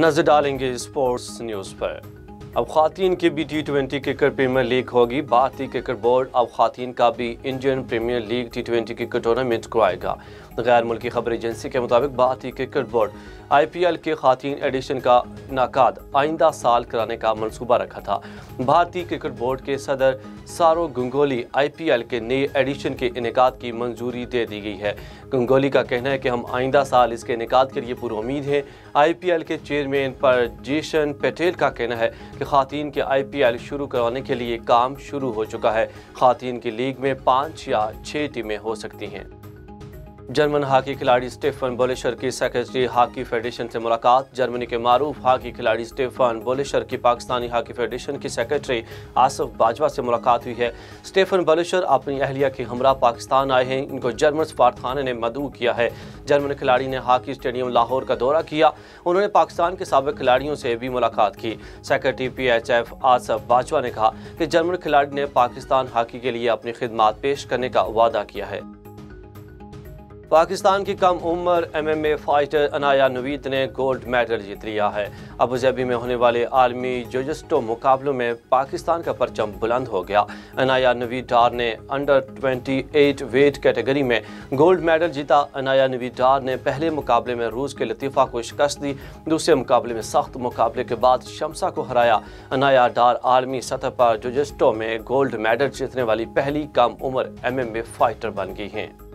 नजर डालेंगे sports news पर। अब ख़वातीन की भी T20 क्रिकेट प्रीमियर लीग होगी। भारतीय क्रिकेट बोर्ड अब ख़वातीन का भी Indian premier league T20 cricket tournament करवाएगा। गैर मुल्की खबर एजेंसी के मुताबिक भारतीय क्रिकेट बोर्ड IPL के ख़वातीन एडिशन का इनेकाद आइंदा साल कराने का मंसूबा रखा था। भारतीय क्रिकेट बोर्ड के सदर सारो गंगोली IPL के नए एडिशन के इनेकाद की मंजूरी दे दी गई है। गंगोली का कहना है कि हम आइंदा साल इसके इनेकाद के लिए पुरुम्मीद हैं। IPL के चेयरमैन परजेशन पटेल का कहना है कि ख़वातीन के IPL शुरू करवाने के लिए काम शुरू हो चुका है। ख़वातीन की लीग में 5 या 6 टीमें हो सकती हैं। जर्मन हॉकी खिलाड़ी स्टेफन बोलिशर की सेक्रेटरी हॉकी फेडरेशन से मुलाकात। जर्मनी के मारूफ हॉकी खिलाड़ी स्टेफन बोलिशर की पाकिस्तानी हॉकी फेडरेशन की सेक्रेटरी आसिफ बाजवा से मुलाकात हुई है। स्टेफन बोलिशर अपनी अहलिया के हमरा पाकिस्तान आए हैं। इनको जर्मन सफारतखाने ने मदऊ किया है। जर्मन खिलाड़ी ने हॉकी स्टेडियम लाहौर का दौरा किया। उन्होंने पाकिस्तान के साबिक खिलाड़ियों से भी मुलाकात की। सेक्रेटरी PHF आसिफ बाजवा ने कहा कि जर्मन खिलाड़ी ने पाकिस्तान हॉकी के लिए अपनी खिदमत पेश करने का वादा किया है। पाकिस्तान की कम उम्र MMA फाइटर अनाया नवीद ने गोल्ड मेडल जीत लिया है। अबूधाबी में होने वाले आलमी जुजित्सु मुकाबलों में पाकिस्तान का परचम बुलंद हो गया। अनाया नवीद डार ने अंडर 28 वेट कैटेगरी में गोल्ड मेडल जीता। अनाया नवीद डार ने पहले मुकाबले में रूस के लतीफ़ा को शिकस्त दी। दूसरे मुकाबले में सख्त मुकाबले के बाद शमसा को हराया। अनाया डार आलमी सतह पर जुजित्सु में गोल्ड मेडल जीतने वाली पहली कम उम्र MMA फाइटर बन गई हैं।